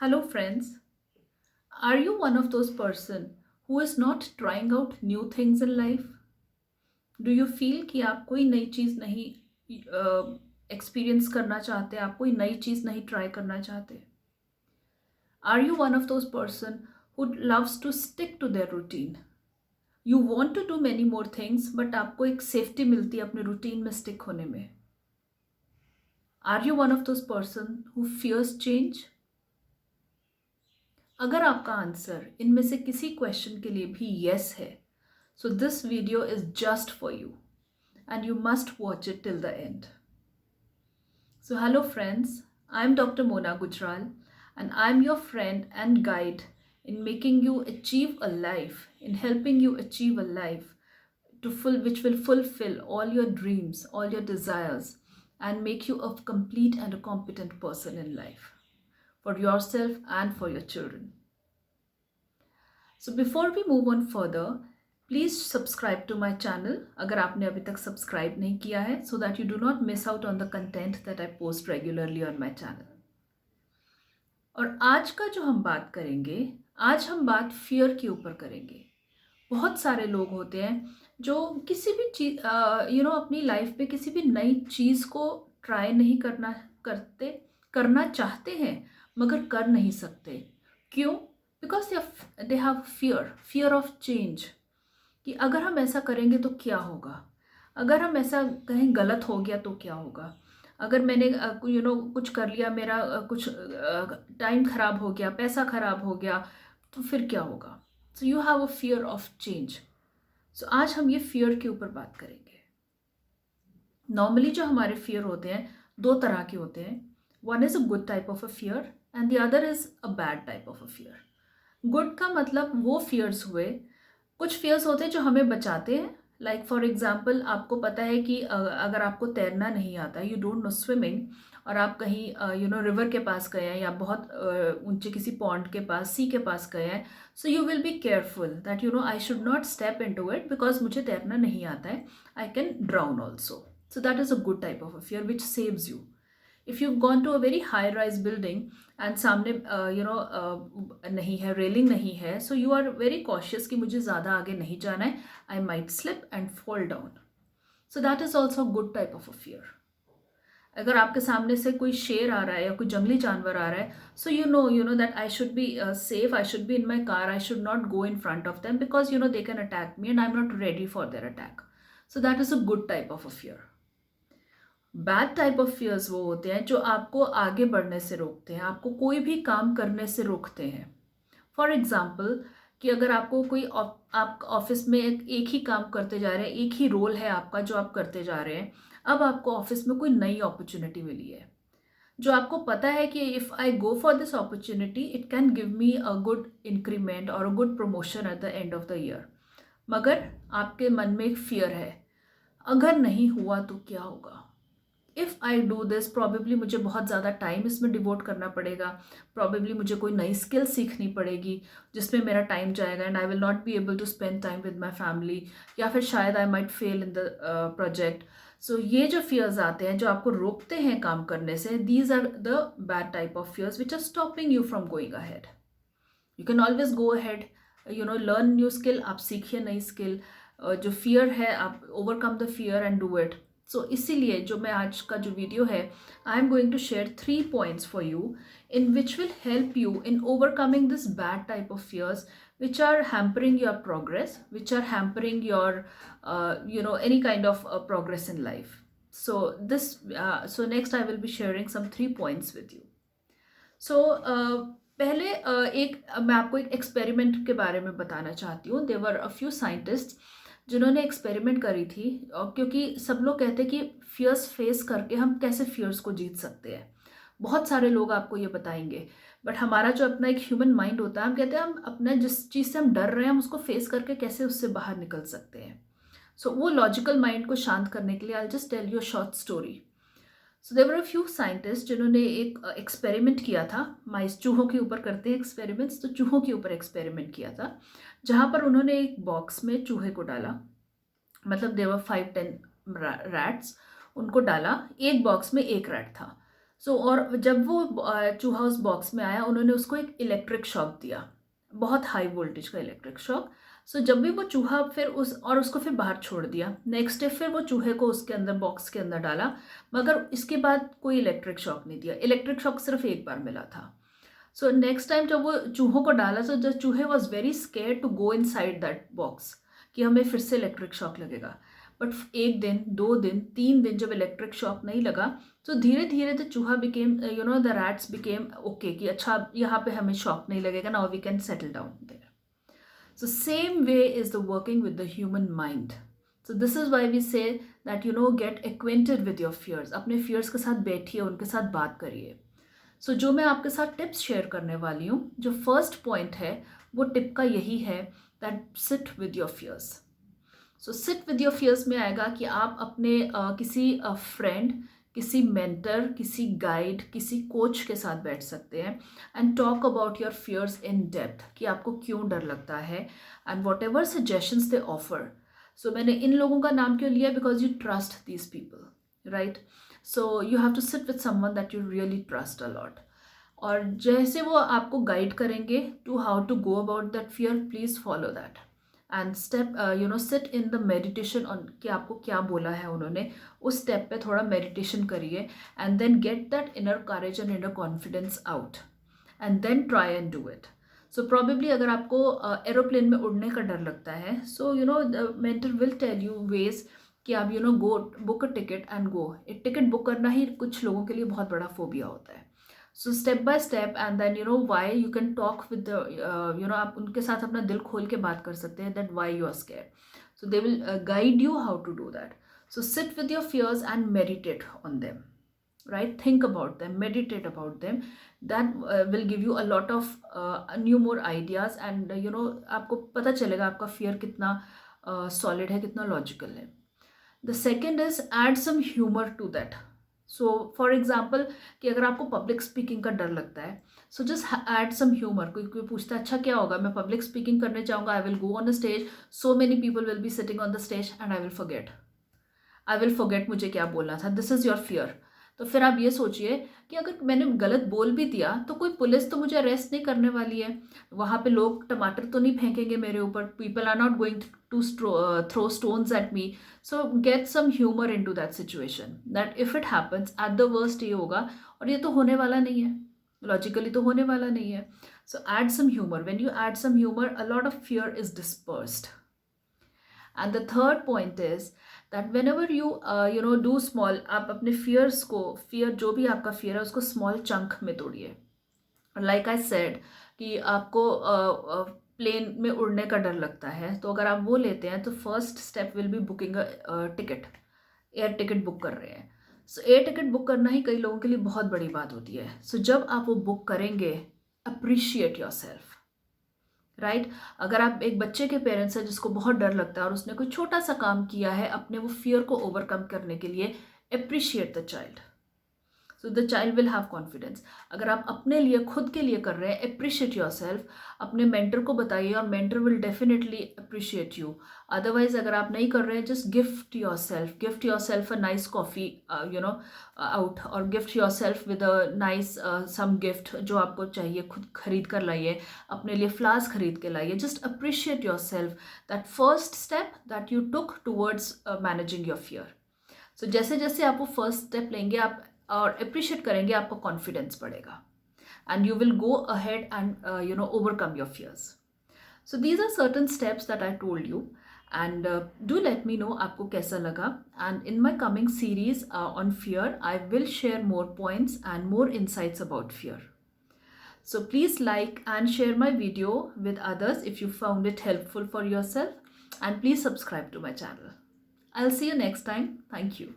Hello friends, are you one of those person who is not trying out new things in life? Do you feel कि आप कोई नई चीज़ नहीं experience करना चाहते, आप कोई नई चीज़ नहीं ट्राई करना चाहते? Are you one of those person who loves to stick to their routine? You want to do many more things but आपको एक सेफ्टी मिलती है अपने रूटीन में स्टिक होने में. Are you one of those person who fears change? अगर आपका आंसर इनमें से किसी क्वेश्चन के लिए भी यस है, so this video is just for you and you must watch it till the end. So hello friends, I'm Dr. Mona Gujral and I'm your friend and guide in making you achieve a life, in helping you achieve a life which will fulfill all your dreams, all your desires and make you a complete and a competent person in life for yourself and for your children. So before we move on further, please subscribe to my channel अगर आपने अभी तक subscribe नहीं किया है, so that you do not miss out on the content that I post regularly on my channel. और आज का जो हम बात करेंगे, आज हम बात फियर के ऊपर करेंगे. बहुत सारे लोग होते हैं जो किसी भी चीज अपनी लाइफ में किसी भी नई चीज़ को ट्राई नहीं करना चाहते हैं मगर कर नहीं सकते. क्यों? Because they have fear of change. कि अगर हम ऐसा करेंगे तो क्या होगा, अगर हम ऐसा कहीं गलत हो गया तो क्या होगा, अगर मैंने कुछ कर लिया, मेरा कुछ टाइम ख़राब हो गया, पैसा ख़राब हो गया तो फिर क्या होगा. So you have a fear of change. So आज हम ये फियर के ऊपर बात करेंगे. नॉर्मली जो हमारे फियर होते हैं दो तरह के होते हैं. One is a good type of a fear and the other is a bad type of a fear. Good का मतलब वो फियर्स हुए, कुछ फियर्स होते हैं जो हमें बचाते हैं. लाइक फॉर एग्जाम्पल, आपको पता है कि अगर आपको तैरना नहीं आता, यू डोंट नो स्विमिंग, और आप कहीं रिवर के पास गए हैं या बहुत ऊंचे किसी पॉन्ड के पास, सी के पास गए हैं, so you will be careful that I should not step into it because मुझे तैरना नहीं आता है, I can drown also. So that is a good type of a fear which saves you. If you gone to a very high rise building and सामने नहीं है, railing नहीं है, so you are very cautious कि मुझे ज़्यादा आगे नहीं जाना है, I might slip and fall down. So that is also good type of a fear. अगर आपके सामने से कोई शेर आ रहा है या कोई जंगली जानवर आ रहा है, so you know that I should be safe, I should be in my car, I should not go in front of them because they can attack me and I am not ready for their attack. So that is a good type of a fear. Bad type of fears वो होते हैं जो आपको आगे बढ़ने से रोकते हैं, आपको कोई भी काम करने से रोकते हैं. फॉर एग्जाम्पल, कि अगर आपको आप ऑफिस में एक ही काम करते जा रहे हैं, एक ही रोल है आपका जो आप करते जा रहे हैं, अब आपको ऑफिस में कोई नई अपॉर्चुनिटी मिली है जो आपको पता है कि if I go for this opportunity it can give me a good increment और a good promotion at the end of the year. मगर आपके मन में एक फियर है, अगर नहीं हुआ तो क्या होगा. If I do this, probably मुझे बहुत ज़्यादा टाइम इसमें डिवोट करना पड़ेगा, प्रॉबेबली मुझे कोई नई स्किल सीखनी पड़ेगी जिसमें मेरा टाइम जाएगा and I will not be able to spend time with my family, या फिर शायद I might fail in the project. So ये जो फियर्स आते हैं जो आपको रोकते हैं काम करने से, these are the bad type of fears which are stopping you from going ahead. You can always go ahead, learn new skill, आप सीखिए नई स्किल. जो फियर है आप overcome the fear and do it. So इसीलिए जो मैं आज का जो वीडियो है, I am going to share 3 points for you in which will help you in overcoming this bad type of fears which are hampering your progress, which are hampering your any kind of progress in life. So next I will be sharing some 3 points with you. सो पहले मैं आपको एक experiment के बारे में बताना चाहती हूँ. देवर अ फ्यू साइंटिस्ट जिन्होंने एक्सपेरिमेंट करी थी, और क्योंकि सब लोग कहते हैं कि फियर्स फेस करके हम कैसे फियर्स को जीत सकते हैं. बहुत सारे लोग आपको ये बताएंगे, बट हमारा जो अपना एक ह्यूमन माइंड होता है, हम कहते हैं हम अपना जिस चीज़ से हम डर रहे हैं हम उसको फेस करके कैसे उससे बाहर निकल सकते हैं. सो वो लॉजिकल माइंड को शांत करने के लिए I just tell you a short story. So there were a few scientist जिन्होंने एक एक्सपेरिमेंट किया था. माइस, चूहों के ऊपर करते हैं एक्सपेरिमेंट्स, तो चूहों के ऊपर एक्सपेरिमेंट किया था जहाँ पर उन्होंने एक बॉक्स में चूहे को डाला. मतलब देवर 5-10 रैट्स, उनको डाला. एक बॉक्स में एक रैट था. और जब वो चूहा उस बॉक्स में आया, उन्होंने उसको एक इलेक्ट्रिक शॉक दिया, बहुत हाई वोल्टेज का इलेक्ट्रिक शॉक। जब भी वो चूहा फिर उसको फिर बाहर छोड़ दिया। नेक्स्ट डे फिर वो चूहे को उसके अंदर बॉक्स के अंदर डाला, मगर इसके बाद कोई इलेक्ट्रिक शॉक नहीं दिया। इलेक्ट्रिक शॉक सिर्फ एक बार मिला था। नेक्स्ट टाइम जब वो चूहों को डाला, तो द चूहे was very scare to go inside that box, कि हमें फिर से इलेक्ट्रिक शॉक लगेगा। बट 1 दिन, 2 दिन, 3 दिन जब इलेक्ट्रिक शॉक नहीं लगा, तो धीरे धीरे द चूहा became the rats became okay, कि अच्छा यहाँ पे हमें शॉक नहीं लगेगा, now we can settle down there. So same way is the working with the human mind. So this is why we say that get acquainted with your fears. अपने fears के साथ बैठिए, उनके साथ बात करिए। जो मैं आपके साथ टिप्स शेयर करने वाली हूँ, जो फर्स्ट पॉइंट है वो टिप का यही है, that sit with your fears. sit with your fears में आएगा कि आप अपने किसी फ्रेंड, किसी मेंटर, किसी गाइड, किसी कोच के साथ बैठ सकते हैं and talk about your fears in depth, कि आपको क्यों डर लगता है, and whatever suggestions they offer. मैंने इन लोगों का नाम क्यों लिया, because you trust these people, right? You have to sit with someone that you really trust a lot. और जैसे वो आपको गाइड करेंगे to how to go about that fear, please follow that and step sit in the meditation on, कि आपको क्या बोला है उन्होंने, उस स्टेप पे थोड़ा मेडिटेशन करिए and then get that inner courage and inner confidence out and then try and do it. Probably अगर आपको एरोप्लेन में उड़ने का डर लगता है, the mentor will tell you ways कि आप go book a ticket and go. Ticket बुक करना ही कुछ लोगों के लिए बहुत बड़ा फोबिया होता है। Step by step, and then why you can talk with आप उनके साथ अपना दिल खोल के बात कर सकते हैं, that why you are scare. They will guide you how to do that. Sit with your fears and meditate on them, right? Think about them, meditate about them. That will give you a lot of new more ideas, and आपको पता चलेगा आपका fear कितना solid है, कितना logical है। The second is add some humor to that. For example, कि अगर आपको public speaking का डर लगता है, just add some humor. कोई पूछता है अच्छा क्या होगा, मैं public speaking करने जाऊँगा, I will go on a stage, so many people will be sitting on the stage and I will forget मुझे क्या बोलना था। This is your fear. तो फिर आप ये सोचिए कि अगर मैंने गलत बोल भी दिया तो कोई पुलिस तो मुझे अरेस्ट नहीं करने वाली है, वहाँ पे लोग टमाटर तो नहीं फेंकेंगे मेरे ऊपर, people are not going to throw stones at me. Get some humour into that situation, that if it happens at the worst ये होगा, और ये तो होने वाला नहीं है, लॉजिकली तो होने वाला नहीं है। Add some humour, when you add some humour a lot of fear is dispersed. And the third point is that whenever you do small, आप अपने फियर्स को, फियर जो भी आपका फियर है उसको स्मॉल चंक में तोड़िए। लाइक आई सेड कि आपको प्लेन में उड़ने का डर लगता है, तो अगर आप वो लेते हैं तो first step will be booking a ticket, air ticket book कर रहे हैं। एयर टिकट बुक करना ही कई लोगों के लिए बहुत बड़ी बात होती है। जब आप वो बुक करेंगे, अप्रिशिएट योर सेल्फ, राइट? अगर आप एक बच्चे के पेरेंट्स हैं जिसको बहुत डर लगता है और उसने कोई छोटा सा काम किया है अपने वो फियर को ओवरकम करने के लिए, appreciate the child, so the child will have confidence. अगर आप अपने लिए, खुद के लिए कर रहे हैं, अप्रिशिएट योर सेल्फ, अपने मेंटर को बताइए और mentor will definitely appreciate you. Otherwise अगर आप नहीं कर रहे हैं, just gift your self a nice coffee out, और gift your self with a nice some gift जो आपको चाहिए, खुद खरीद कर लाइए, अपने लिए फ्लावर्स खरीद के लाइए। Just appreciate your self, that first step that you took towards managing your fear. जैसे जैसे आप वो फर्स्ट स्टेप लेंगे, आप और अप्रिशिएट करेंगे, आपका कॉन्फिडेंस बढ़ेगा and you will go ahead and overcome your fears. These are certain steps that I told you, and do let me know आपको कैसा लगा। And in my coming series on fear I will share more points and more insights about fear. So please like and share my video with others if you found it helpful for yourself, and please subscribe to my channel. I'll see you next time. Thank you.